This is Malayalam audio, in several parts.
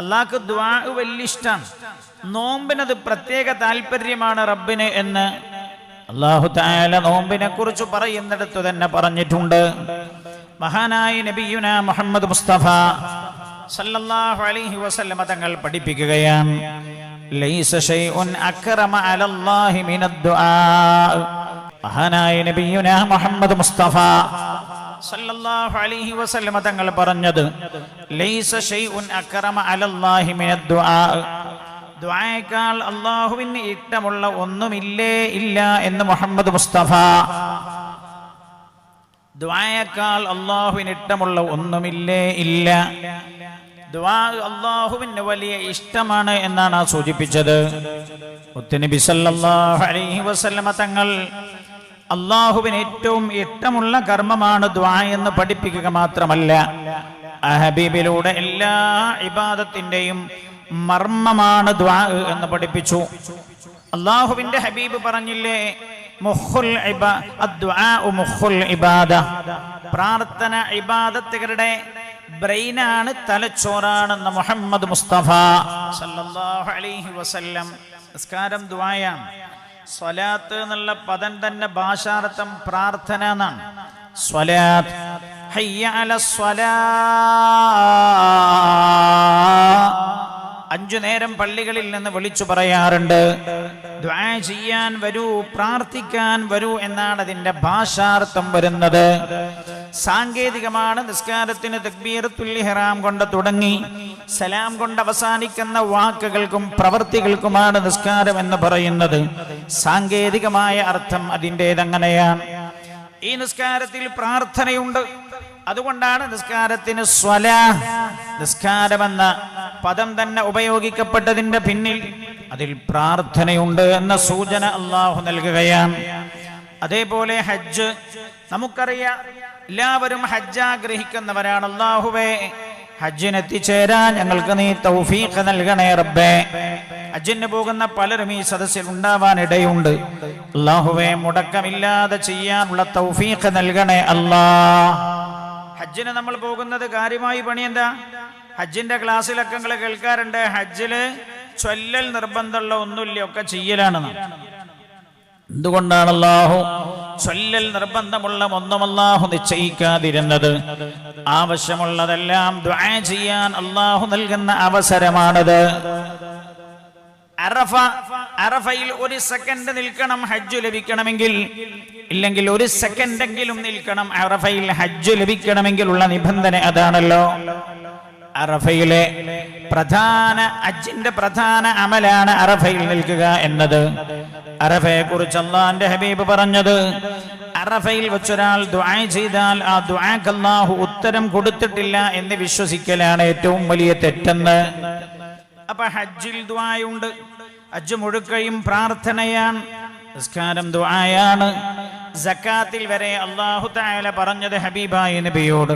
അള്ളാഹ്ക്ക് ദുആ വലിയ ഇഷ്ടമാണ്. നോമ്പിനത് പ്രത്യേക താല്പര്യമാണ് റബ്ബിന് എന്ന് അല്ലാഹു തആല നോമ്പിനെ കുറിച്ച് പറയുന്നിടത്ത് തന്നെ പറഞ്ഞിട്ടുണ്ട്. മഹാനായ നബിയുനാ മുഹമ്മദ് മുസ്തഫ സല്ലല്ലാഹു അലൈഹി വസല്ലമ തങ്ങൾ പഠിപ്പിക്കുകയാണ്, ലൈസ ശൈഉൻ അക്റമ അലല്ലാഹി മിനദ് ദുആ. മഹാനായ നബിയുനാ മുഹമ്മദ് മുസ്തഫ സല്ലല്ലാഹു അലൈഹി വസല്ലമ തങ്ങൾ പറഞ്ഞത്, ലൈസ ശൈഉൻ അക്റമ അലല്ലാഹി മിനദ് ദുആ. ദുആയേക്കാൾ അല്ലാഹുവിന് ഇഷ്ടമുള്ള ഒന്നുമില്ലേ ഇല്ല എന്ന് മുഹമ്മദ് മുസ്തഫ. ദുആയേക്കാൾ അല്ലാഹുവിന് ഇഷ്ടമുള്ള ഒന്നുമില്ലേ ഇല്ല. ദുആ അല്ലാഹുവിന് വലിയ ഇഷ്ടമാണ് എന്നാണ് സൂചിപ്പിച്ചത്. മുത്തുനബി സല്ലല്ലാഹു അലൈഹി വസല്ലമ തങ്ങൾ അല്ലാഹുവിന് ഏറ്റവും ഇഷ്ടമുള്ള കർമ്മമാണ് ദുആ എന്ന് പഠിപ്പിക്കുക മാത്രമല്ല, ആ ഹബീബിലൂടെ എല്ലാ ഇബാദത്തിന്റെയും മർമ്മമാണ് ദുആ എന്ന് പഠിപ്പിച്ചു. അല്ലാഹുവിന്റെ ഹബീബ് പറഞ്ഞില്ലേ, മുഖുൽ അദ്ദുആ മുഖുൽ ഇബാദ. പ്രാർത്ഥന ഇബാദത്തുകളുടെ ബ്രെയിനാണ്, തലച്ചോറാണെന്ന് മുഹമ്മദ് മുസ്തഫ സല്ലല്ലാഹു അലൈഹി വസല്ലം. നിസ്കാരം ദുആയാണ്. സ്വലാത്ത് എന്നുള്ള പദം തന്നെ ഭാഷാർത്ഥം പ്രാർത്ഥന എന്നാണ്. സ്വലാത്ത്, ഹയ്യ അലസ് സ്വലാ. 5 നേരം പള്ളികളിൽ നിന്ന് വിളിച്ചു പറയാറുണ്ട്, ദുആ ചെയ്യാൻ വരൂ, പ്രാർത്ഥിക്കാൻ വരൂ എന്നാണ് അതിന്റെ ഭാഷാർത്ഥം വരുന്നത്. സാങ്കേതികമാണ്. നിസ്കാരത്തിന് തക്ബീറത്തുൽ ഇഹ്റാം കൊണ്ട് തുടങ്ങി സലാം കൊണ്ട് അവസാനിക്കുന്ന വാക്കുകൾക്കും പ്രവൃത്തികൾക്കുമാണ് നിസ്കാരം എന്ന് പറയുന്നത്. സാങ്കേതികമായ അർത്ഥം അതിൻ്റെതങ്ങനെയാണ്. ഈ നിസ്കാരത്തിൽ പ്രാർത്ഥനയുണ്ട്. അതുകൊണ്ടാണ് നിസ്കാരത്തിന് സ്വലാ, നിസ്കാരമെന്ന പദം തന്നെ ഉപയോഗിക്കപ്പെട്ടതിന്റെ പിന്നിൽ അതിൽ പ്രാർത്ഥനയുണ്ട് എന്ന സൂചന അല്ലാഹു നൽകുകയാണ്. അതേപോലെ ഹജ്ജ് നമുക്കറിയാം, എല്ലാവരും ഹജ്ജ് ആഗ്രഹിക്കുന്നവരാണ്. അല്ലാഹുവേ, ഹജ്ജിനെത്തിച്ചേരാൻ ഞങ്ങൾക്ക് നീ തൗഫീഖ് നൽകണേ റബ്ബേ. ഹജ്ജിന് പോകുന്ന പലരും ഈ സദസ്സിൽ ഉണ്ടാവാനിടയുണ്ട്. അല്ലാഹുവേ, മുടക്കമില്ലാതെ ചെയ്യാനുള്ള തൗഫീഖ് നൽകണേ അല്ലാഹ്. ഹജ്ജിന് നമ്മൾ പോകുന്നത് കാര്യമായി പണി എന്താ? ഹജ്ജിന്റെ ക്ലാസ്സിലൊക്കെ നിങ്ങൾ കേൾക്കാറുണ്ട്, ഹജ്ജില് ചൊല്ലൽ നിർബന്ധമുള്ള ഒന്നുമില്ല, ഒക്കെ ചെയ്യലാണെന്ന്. എന്തുകൊണ്ടാണ് അല്ലാഹു ചൊല്ലൽ നിർബന്ധമുള്ള ഒന്നും അല്ലാഹു നിശ്ചയിക്കാതിരുന്നത്? ആവശ്യമുള്ളതെല്ലാം ദുആ ചെയ്യാൻ അല്ലാഹു നൽകുന്ന അവസരമാണത്. അറഫയിൽ 1 സെക്കൻഡ് നിൽക്കണം ഹജ്ജ് ലഭിക്കണമെങ്കിൽ, ഇല്ലെങ്കിൽ 1 സെക്കൻഡെങ്കിലും നിൽക്കണം അറഫയിൽ ഹജ്ജ് ലഭിക്കണമെങ്കിൽ ഉള്ള നിബന്ധന അതാണല്ലോ. അറഫയിലെ ഹജ്ജിന്റെ പ്രധാന അമലാണ് അറഫയിൽ നിൽക്കുക എന്നത്. അറഫയെ കുറിച്ച് അല്ലാഹുവിന്റെ ഹബീബ് പറഞ്ഞത്, അറഫയിൽ വെച്ചൊരാൾ ദുആ ചെയ്താൽ ആ ദുആക്ക് അല്ലാഹു ഉത്തരം കൊടുത്തിട്ടില്ല എന്ന് വിശ്വസിക്കലാണ് ഏറ്റവും വലിയ തെറ്റെന്ന്. അപ്പൊ ഹജ്ജിൽ ദുആയുണ്ട്. ഹജ്ജ് മുഴുക്കയും പ്രാർത്ഥനയാണ്, നിസ്കാരം ദുആയാണ്. സക്കാത്തിൽ വരെ അല്ലാഹു തആല പറഞ്ഞത് ഹബീബായ നബിയോട്,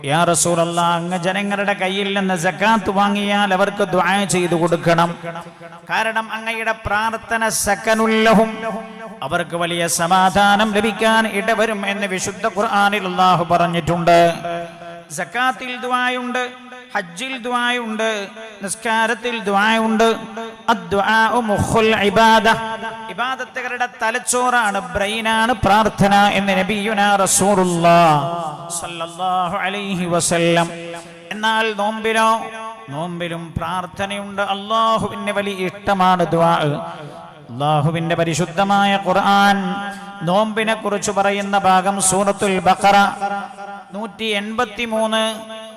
യാ റസൂലല്ലാഹ്, അങ്ങ് ജനങ്ങളുടെ കയ്യിൽ നിന്ന് സക്കാത്ത് വാങ്ങിയാൽ അവർക്ക് ദുആ ചെയ്തു കൊടുക്കണം. കാരണം അങ്ങയുടെ പ്രാർത്ഥന സക്കനുല്ലഹും, അവർക്ക് വലിയ സമാധാനം ലഭിക്കാൻ ഇടവരും എന്ന് വിശുദ്ധ ഖുർആനിൽ അല്ലാഹു പറഞ്ഞിട്ടുണ്ട്. സക്കാത്തിൽ ദുആയുണ്ട്, ഹജ്ജിൽ ദുആയുണ്ട്, നിസ്കാരത്തിൽ ദുആയുണ്ട്. അദ്ദുആഉ മുഖുൽ ഇബാദ. ഇബാദത്തുകളുടെ തലച്ചോറാണ്, ബ്രെയിനാണ് പ്രാർത്ഥന എന്ന് നബിയുനാ റസൂലുള്ളാഹ് സ്വല്ലല്ലാഹു അലൈഹി വസല്ലം. എന്നാൽ നോമ്പിലും പ്രാർത്ഥനയുണ്ട്. അല്ലാഹുവിന് വലിയ ഇഷ്ടമാണ് ദുആ. അല്ലാഹുവിന്റെ പരിശുദ്ധമായ ഖുർആൻ നോമ്പിനെ കുറിച്ച് പറയുന്ന ഭാഗം സൂറത്തുൽ ബഖറ 183,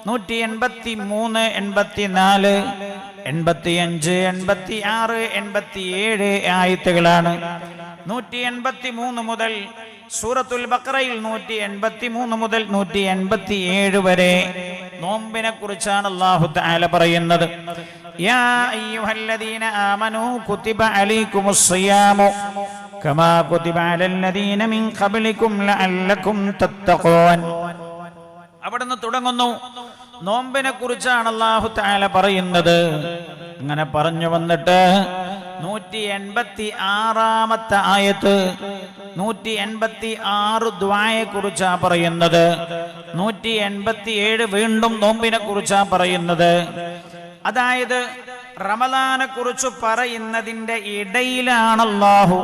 183, 84, 85, 86, 87 ആയത്തുകളാണ്. 183 മുതൽ സൂറത്തുൽ ബഖറയിൽ 183 മുതൽ 187 വരെ നോമ്പിനെ കുറിച്ചാണ് അല്ലാഹു തആല പറയുന്നത്. യാ അയ്യുഹല്ലദീന ആമനൂ കുതിബ അലൈക്കുമുസ് സിയാമു കമാ കുതിബ അലല്ലദീന മിൻ ഖബ്ലികും ലഅല്ലകും തത്തഖൂൻ. അവിടുന്ന് തുടങ്ങുന്നു. നോമ്പിനെ കുറിച്ചാണ് അല്ലാഹു തആല പറയുന്നത്. അങ്ങനെ പറഞ്ഞു വന്നിട്ട് 186ാമത്തെ ആയത്ത് 186 ദുആയെ കുറിച്ചാ പറയുന്നത്. 187 വീണ്ടും നോമ്പിനെ കുറിച്ചാ പറയുന്നത്. അതായത് റമദാനെ കുറിച്ച് പറയുന്നതിന്റെ ഇടയിലാണ് അല്ലാഹു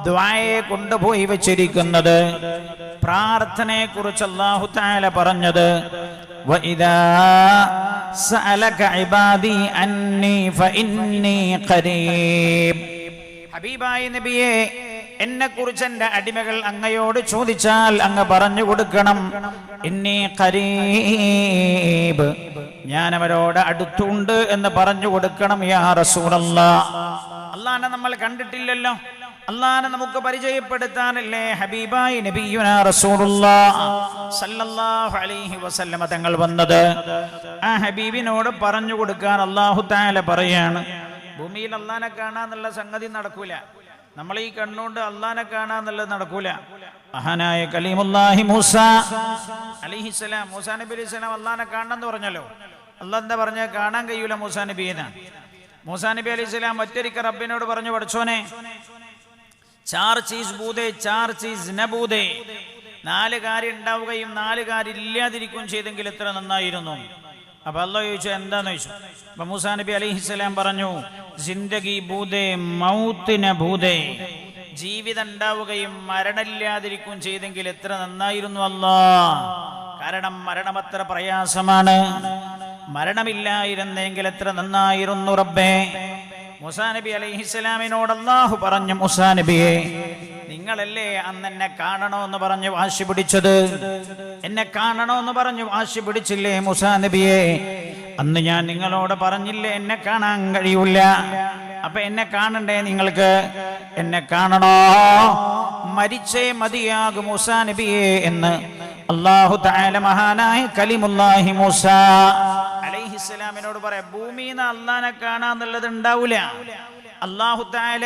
ദുആയെ കൊണ്ടുപോയി വെച്ചിരിക്കുന്നത്. പ്രാർത്ഥനയെ കുറിച്ച് അല്ലാഹു തആല പറഞ്ഞത് വഇദാ സഅലക ഇബാദി അന്നി ഫഇന്നി ഖരീബ്. ഹബീബായ നബിയെ, എന്നെ കുറിച്ച് എന്റെ അടിമകൾ അങ്ങയോട് ചോദിച്ചാൽ അങ്ങ് പറഞ്ഞു കൊടുക്കണം, ഇന്നി ഖരീബ്, ഞാൻ അവരോട് അടുത്തുണ്ട് എന്ന് പറഞ്ഞു കൊടുക്കണം. യാ റസൂലല്ലാഹ്, അല്ലാഹനെ നമ്മൾ കണ്ടിട്ടില്ലല്ലോ, അല്ലാഹനെ നമുക്ക് പരിചയപ്പെടുത്താനല്ലേ ഹബീബായി നബിയുനാ റസൂലുള്ളാഹി സല്ലല്ലാഹു അലൈഹി വസല്ലമ തങ്ങൾ വന്നത്. ആ ഹബീബിനോട് പറഞ്ഞു കൊടുക്കാൻ അല്ലാഹു തആല പറയാണ്, ഭൂമിയിൽ അല്ലാഹനെ കാണാന്നുള്ള സംഗതി നടക്കൂല. നമ്മൾ ഈ കണ്ണുകൊണ്ട് അല്ലാഹനെ കാണാന്നുള്ളത് നടക്കൂല. മഹാനായ കലീമുല്ലാഹി മൂസ അലൈഹിസ്സലാം, മൂസാ നബി അലൈഹിസ്സലാം അല്ലാഹനെ കാണണമെന്ന് പറഞ്ഞല്ലോ. അല്ലാഹ് എന്താ പറഞ്ഞ? കാണാൻ കഴിയൂല മൂസാ നബിയെ. മൂസാ നബി അലൈഹിസ്സലാം ഒറ്റരിക്ക റബ്ബിനോട് പറഞ്ഞു, പഠിച്ചോനെ, ചാർ ചീസ് ബൂദേ ചാർ ചീസ് നബൂദേ, 4 കാര്യം ഉണ്ടാവുകയും 4 കാര്യം ഇല്ലാതിരിക്കുകയും ചെയ്തെങ്കിൽ എത്ര നന്നായിരുന്നു. അപ്പൊ അല്ലാഹ് ചോദിച്ചു, എന്താന്ന് ചോദിച്ചു. അപ്പൊ മൂസാ നബി അലൈഹിസ്സലാം പറഞ്ഞു, ജിന്ദഗി ബൂദേ മൗത്തിന ബൂദേ, ജീവിതം ഉണ്ടാവുകയും മരണമില്ലാതിരിക്കുകയും ചെയ്തെങ്കിൽ എത്ര നന്നായിരുന്നു അല്ലാഹ്. കാരണം മരണം അത്ര പ്രയാസമാണ്. മരണമില്ലായിരുന്നെങ്കിൽ എത്ര നന്നായിരുന്നു റബ്ബേ. മൂസാ നബി അലൈഹിസ്സലാമിനോട് അല്ലാഹു പറഞ്ഞു, മൂസാ നബിയെ, നിങ്ങളല്ലേ അന്ന് എന്നെ കാണണമെന്ന് പറഞ്ഞ് വാശി പിടിച്ചത്? എന്നെ കാണണമെന്ന് പറഞ്ഞു വാശി പിടിച്ചില്ലേ മൂസാ നബിയെ? അന്ന് ഞാൻ നിങ്ങളോട് പറഞ്ഞില്ലേ എന്നെ കാണാൻ കഴിയൂല? അപ്പൊ എന്നെ കാണണ്ടേ നിങ്ങൾക്ക്? എന്നെ കാണണോ? മരിച്ചേ മതിയാകും മൂസാ നബിയെ എന്ന് അല്ലാഹു തആല മഹാനായ കലിമുല്ലാഹി മൂസ അലൈഹിസ്സലാമിനോട് പറയാം. ഭൂമിന്ന് അല്ലാഹനെ കാണാന്നുള്ളത് ഉണ്ടാവൂല. അല്ലാഹു തആല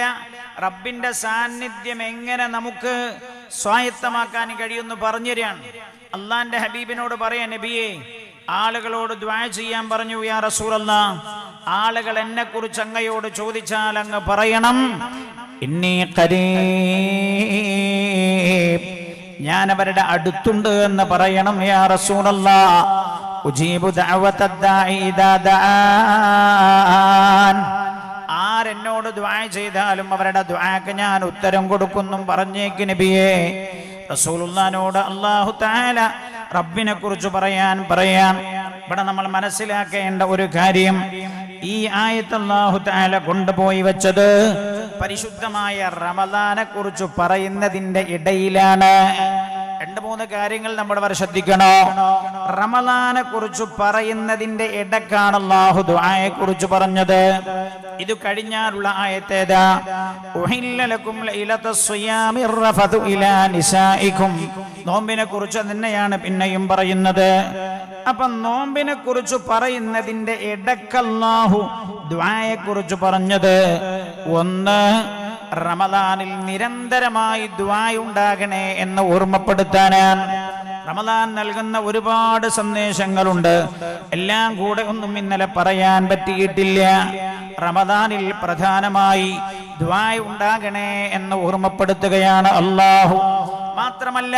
റബ്ബിന്റെ സാന്നിധ്യം എങ്ങനെ നമുക്ക് സ്വായത്തമാക്കാൻ കഴിയുമെന്ന് പറഞ്ഞു തരാണ്. അല്ലാഹുവിന്റെ ഹബീബിനോട് പറയാ, നബിയെ, ആളുകളോട് ദുആ ചെയ്യാൻ പറഞ്ഞു. യാ റസൂലല്ലാഹ്, ആളുകൾ എന്നെ കുറിച്ച് അങ്ങയോട് ചോദിച്ചാൽ അങ്ങ് പറയണം, ഇന്നി ഖരീബ്, ഞാൻ അവരുടെ അടുത്തുണ്ട് എന്ന് പറയണം. യാ റസൂലല്ലാഹ്, ഉജീബു ദഅവത്തദ് ദാഇ ഇദാ ദഅാൻ, ആരെന്നോട് ദുആ ചെയ്താലും അവരുടെ ദുആക്ക് ഞാൻ ഉത്തരം കൊടുക്കുന്നും പറഞ്ഞേക്ക് നബിയെ. റസൂലുള്ളാഹിനോട് അല്ലാഹു തആല റബ്ബിനെ കുറിച്ച് പറയാൻ ഇവിടെ നമ്മൾ മനസ്സിലാക്കേണ്ട ഒരു കാര്യം, ഈ ആയത്ത് അല്ലാഹു തആല കൊണ്ടുപോയി വെച്ചത് പരിശുദ്ധമായ റമദാനെ കുറിച്ച് പറയുന്നതിന്റെ ഇടയിലാണ്. 2-3 കാര്യങ്ങൾ നമ്മൾ ശ്രദ്ധിക്കണോ. റമദാനെ കുറിച്ച് പറയുന്നതിന്റെ ഇടക്കാണ് അല്ലാഹു ദുആയെ കുറിച്ച് പറഞ്ഞത്. ഇത് കഴിഞ്ഞാലുള്ള ആയത്തേതാ? ഉഹില്ല ലക്കും ലൈലത്തുസ് സിയാമിർ റഫതു ഇലാ നിസാഇകും, നോമ്പിനെ കുറിച്ച് തന്നെയാണ് പിന്നെയും പറയുന്നത്. അപ്പൊ നോമ്പിനെ കുറിച്ച് പറയുന്നതിന്റെ ഇടക്ക് അല്ലാഹു ദുആയെ കുറിച്ച് പറഞ്ഞത്, ഒന്ന്, റമദാനിൽ നിരന്തരമായി ദുആ ഉണ്ടാകണേ എന്ന് ഓർമ്മപ്പെടുത്താനാണ്. റമദാൻ നൽകുന്ന ഒരുപാട് സന്ദേശങ്ങളുണ്ട്, എല്ലാം കൂടെ ഒന്നും ഇന്നലെ പറയാൻ പറ്റിയിട്ടില്ല. റമദാനിൽ പ്രധാനമായി ദുആ ഉണ്ടാകണേ എന്ന് ഓർമ്മപ്പെടുത്തുകയാണ് അല്ലാഹു. മാത്രമല്ല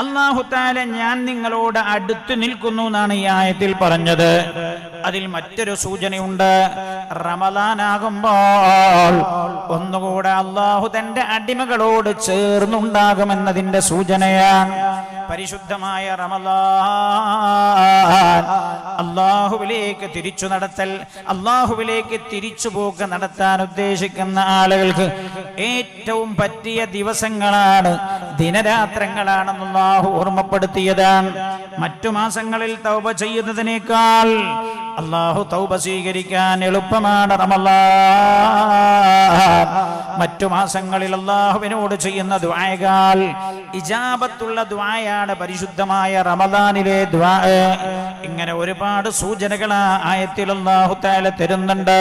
അല്ലാഹു തആല ഞാൻ നിങ്ങളോട് അടുത്ത് നിൽക്കുന്നു എന്നാണ് ഈ ആയത്തിൽ പറഞ്ഞത്. അതിൽ മറ്റൊരു സൂചനയുണ്ട്, റമദാനാകുമ്പോൾ ഒന്നുകൂടെ അല്ലാഹു തന്റെ അടിമകളോട് ചേർന്നുണ്ടാകുമെന്നതിന്റെ സൂചനയാണ്. പരിശുദ്ധമായ റമദാൻ അല്ലാഹുവിലേക്ക് തിരിച്ചു നടത്തൽ, അല്ലാഹുവിലേക്ക് തിരിച്ചുപോക്ക് നടത്താൻ ഉദ്ദേശിക്കുന്ന ആളുകൾക്ക് ഏറ്റവും പറ്റിയ ദിവസങ്ങളാണ്, ദിനരാത്രങ്ങളാണെന്ന് അല്ലാഹു ഓർമ്മപ്പെടുത്തിയതാണ്. മറ്റു മാസങ്ങളിൽ തൗബ ചെയ്യുന്നതിനേക്കാൾ അല്ലാഹു തൗബ സ്വീകരിക്കാൻ എളുപ്പമാണ് റമദാൻ. മറ്റു മാസങ്ങളിൽ അല്ലാഹുവിനോട് ചെയ്യുന്ന ദുആകൾ ഇജാബത്തുള്ള ദുആയാണ് പരിശുദ്ധമായ റമദാനിലെ ദുആ. ഇങ്ങനെ ഒരുപാട് സൂചനകൾ ആ ആയത്തിൽ അല്ലാഹു തആല തരുന്നുണ്ട്.